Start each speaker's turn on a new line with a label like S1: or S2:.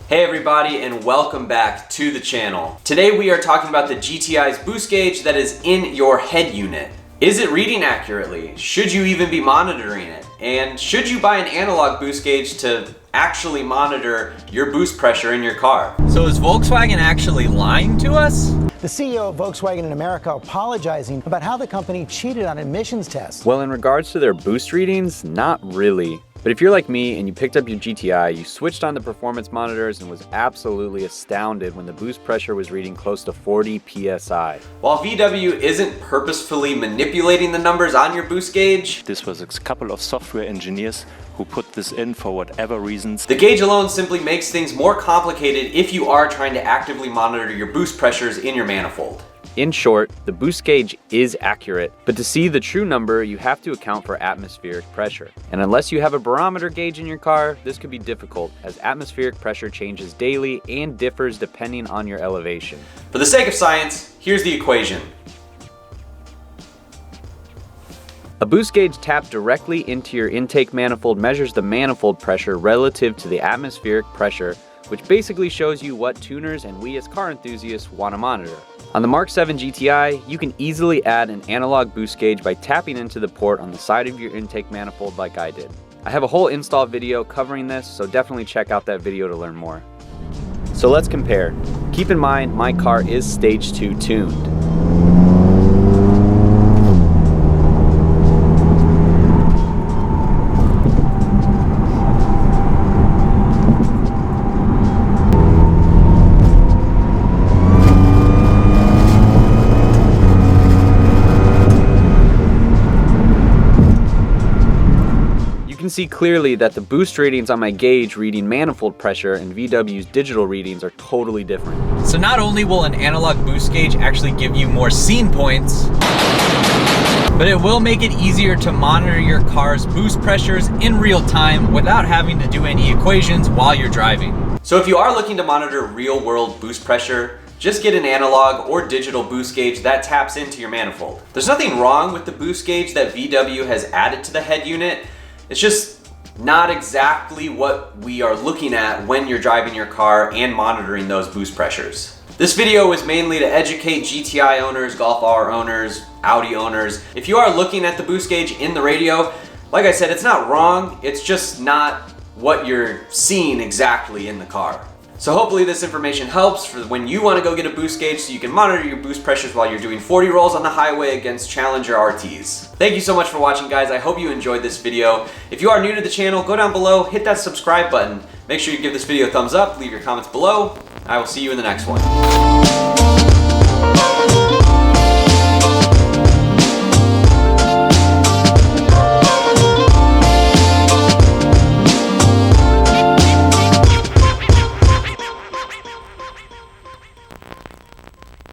S1: Hey everybody, and welcome back to the channel. Today we are talking about the GTI's boost gauge that is in your head unit. Is it reading accurately? Should you even be monitoring it? And should you buy an analog boost gauge to actually monitor your boost pressure in your car?
S2: So is Volkswagen actually lying to us?
S3: The CEO of Volkswagen in America apologizing about how the company cheated on emissions tests.
S4: Well, in regards to their boost readings, not really. But if you're like me and you picked up your GTI, you switched on the performance monitors and was absolutely astounded when the boost pressure was reading close to 40 PSI.
S1: While VW isn't purposefully manipulating the numbers on your boost gauge,
S5: this was a couple of software engineers who put this in for whatever reasons.
S1: The gauge alone simply makes things more complicated if you are trying to actively monitor your boost pressures in your manifold.
S4: In short, the boost gauge is accurate, but to see the true number, you have to account for atmospheric pressure. And unless you have a barometer gauge in your car, this could be difficult, as atmospheric pressure changes daily and differs depending on your elevation.
S1: For the sake of science, here's the equation.
S4: A boost gauge tapped directly into your intake manifold measures the manifold pressure relative to the atmospheric pressure, which basically shows you what tuners and we as car enthusiasts want to monitor. On the Mark 7 GTI, you can easily add an analog boost gauge by tapping into the port on the side of your intake manifold like I did. I have a whole install video covering this, so definitely check out that video to learn more. So let's compare. Keep in mind, my car is stage 2 tuned. You can see clearly that the boost readings on my gauge reading manifold pressure and VW's digital readings are totally different.
S2: So not only will an analog boost gauge actually give you more scene points, but it will make it easier to monitor your car's boost pressures in real time without having to do any equations while you're driving.
S1: So if you are looking to monitor real-world boost pressure, just get an analog or digital boost gauge that taps into your manifold. There's nothing wrong with the boost gauge that VW has added to the head unit. It's just not exactly what we are looking at when you're driving your car and monitoring those boost pressures. This video is mainly to educate GTI owners, Golf R owners, Audi owners. If you are looking at the boost gauge in the radio, like I said, it's not wrong, it's just not what you're seeing exactly in the car. So hopefully this information helps for when you want to go get a boost gauge so you can monitor your boost pressures while you're doing 40 rolls on the highway against Challenger RTs. Thank you so much for watching, guys. I hope you enjoyed this video. If you are new to the channel, go down below, hit that subscribe button. Make sure you give this video a thumbs up, leave your comments below. I will see you in the next one.